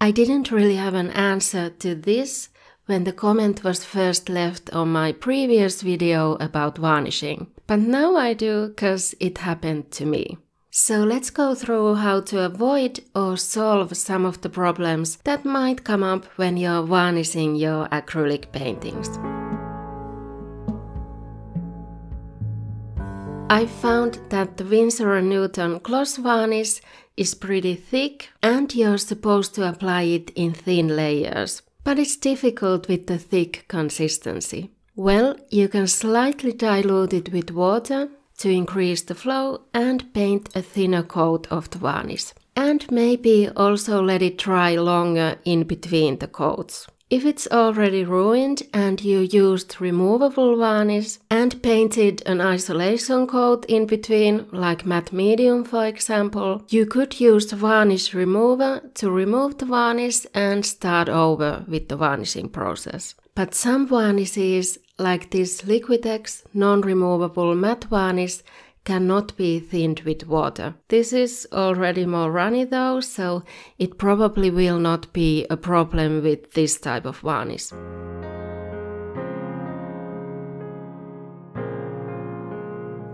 I didn't really have an answer to this when the comment was first left on my previous video about varnishing, but now I do because it happened to me. So let's go through how to avoid or solve some of the problems that might come up when you're varnishing your acrylic paintings. I found that the Winsor & Newton gloss varnish is pretty thick and you're supposed to apply it in thin layers, but it's difficult with the thick consistency. Well, you can slightly dilute it with water to increase the flow and paint a thinner coat of the varnish. And maybe also let it dry longer in between the coats. If it's already ruined and you used removable varnish and painted an isolation coat in between, like matte medium for example, you could use the varnish remover to remove the varnish and start over with the varnishing process. But some varnishes, like this Liquitex non-removable matte varnish, cannot be thinned with water. This is already more runny though, so it probably will not be a problem with this type of varnish.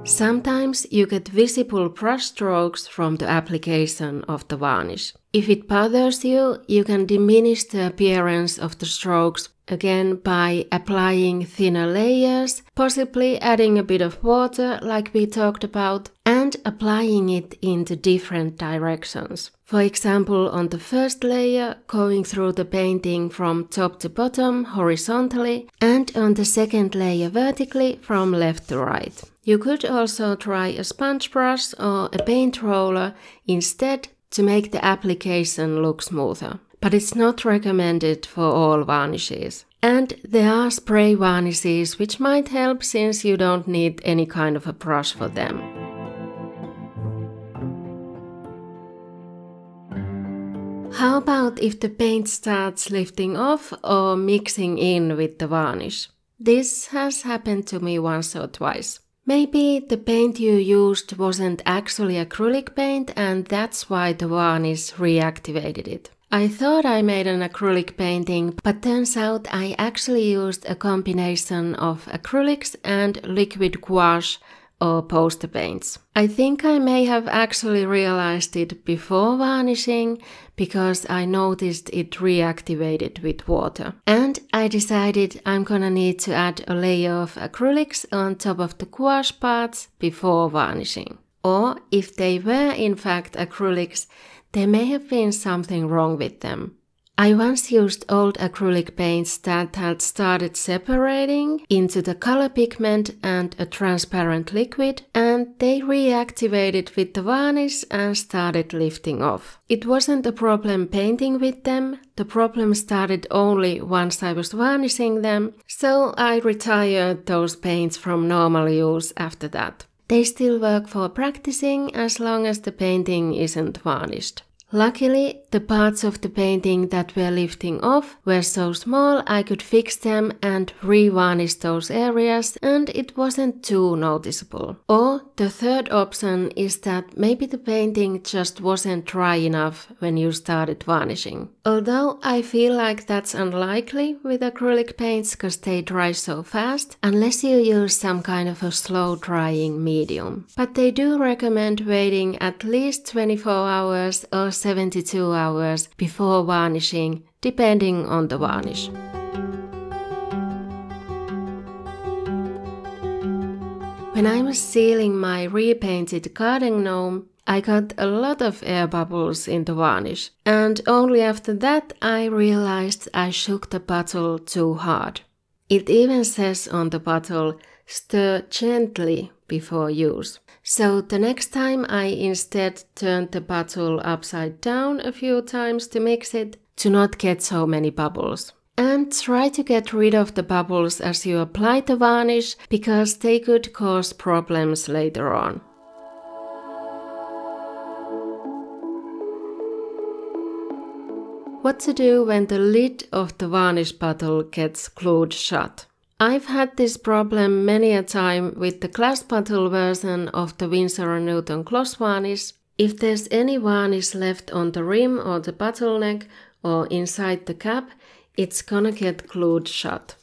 Sometimes you get visible brush strokes from the application of the varnish. If it bothers you, you can diminish the appearance of the strokes again by applying thinner layers, possibly adding a bit of water like we talked about, and applying it into different directions. For example, on the first layer, going through the painting from top to bottom horizontally, and on the second layer vertically from left to right. You could also try a sponge brush or a paint roller instead to make the application look smoother. But it's not recommended for all varnishes. And there are spray varnishes which might help since you don't need any kind of a brush for them. How about if the paint starts lifting off or mixing in with the varnish? This has happened to me once or twice. Maybe the paint you used wasn't actually acrylic paint and that's why the varnish reactivated it. I thought I made an acrylic painting, but turns out I actually used a combination of acrylics and liquid gouache or poster paints. I think I may have actually realized it before varnishing because I noticed it reactivated with water. And I decided I'm gonna need to add a layer of acrylics on top of the gouache parts before varnishing. Or if they were in fact acrylics, there may have been something wrong with them. I once used old acrylic paints that had started separating into the color pigment and a transparent liquid, and they reactivated with the varnish and started lifting off. It wasn't a problem painting with them, the problem started only once I was varnishing them, so I retired those paints from normal use after that. They still work for practicing as long as the painting isn't varnished. Luckily, the parts of the painting that were lifting off were so small I could fix them and re-varnish those areas and it wasn't too noticeable. Or the third option is that maybe the painting just wasn't dry enough when you started varnishing. Although I feel like that's unlikely with acrylic paints because they dry so fast, unless you use some kind of a slow drying medium. But they do recommend waiting at least 24 hours or 72 hours before varnishing, depending on the varnish. When I was sealing my repainted garden gnome, I got a lot of air bubbles in the varnish, and only after that I realized I shook the bottle too hard. It even says on the bottle, stir gently before use. So the next time I instead turned the bottle upside down a few times to mix it, to not get so many bubbles. And try to get rid of the bubbles as you apply the varnish, because they could cause problems later on. What to do when the lid of the varnish bottle gets glued shut? I've had this problem many a time with the glass bottle version of the Winsor & Newton gloss varnish. If there's any varnish left on the rim or the bottleneck, or inside the cap, it's gonna get glued shut.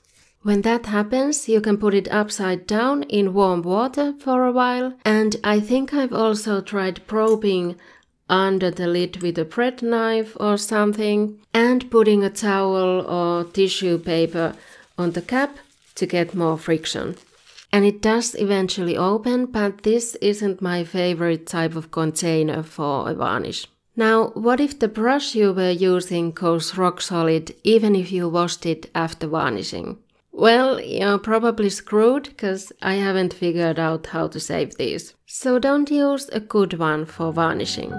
When that happens, you can put it upside down in warm water for a while, and I think I've also tried probing under the lid with a bread knife or something, and putting a towel or tissue paper on the cap to get more friction. And it does eventually open, but this isn't my favorite type of container for a varnish. Now, what if the brush you were using goes rock solid even if you washed it after varnishing? Well, you're probably screwed, because I haven't figured out how to save these. So don't use a good one for varnishing.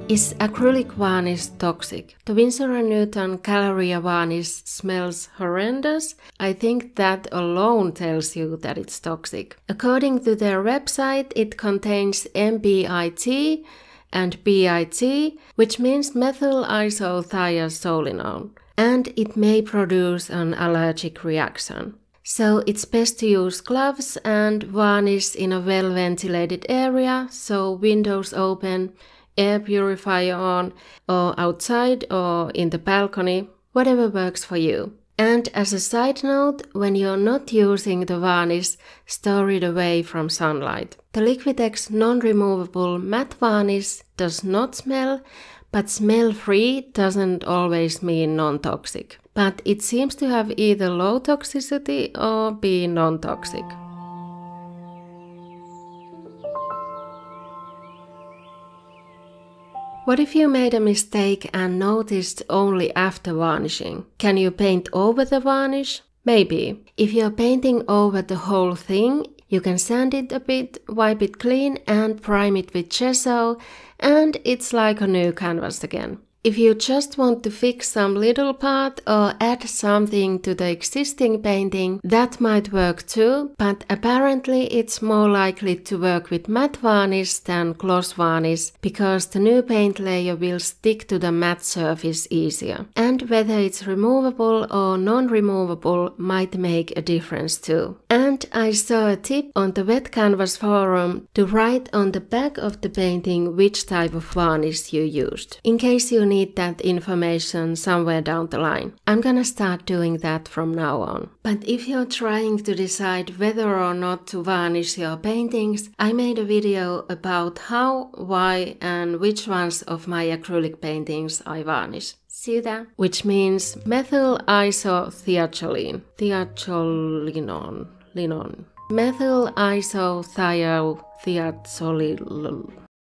Is acrylic varnish toxic? The Winsor & Newton Galleria varnish smells horrendous. I think that alone tells you that it's toxic. According to their website, it contains MBIT and BIT, which means methyl isothiazolinone, and it may produce an allergic reaction. So it's best to use gloves and varnish in a well-ventilated area, so windows open, air purifier on, or outside or in the balcony, whatever works for you. And as a side note, when you're not using the varnish, store it away from sunlight. The Liquitex non-removable matte varnish does not smell, but smell-free doesn't always mean non-toxic. But it seems to have either low toxicity or be non-toxic. What if you made a mistake and noticed only after varnishing? Can you paint over the varnish? Maybe. If you're painting over the whole thing, you can sand it a bit, wipe it clean and prime it with gesso, and it's like a new canvas again. If you just want to fix some little part or add something to the existing painting, that might work too, but apparently it's more likely to work with matte varnish than gloss varnish, because the new paint layer will stick to the matte surface easier. And whether it's removable or non-removable might make a difference too. And I saw a tip on the Wet Canvas forum to write on the back of the painting which type of varnish you used, in case you need that information somewhere down the line. I'm gonna start doing that from now on. But if you're trying to decide whether or not to varnish your paintings, I made a video about how, why, and which ones of my acrylic paintings I varnish. See that? Which means methyl isothiazolinone. Methyl isothiazolinone.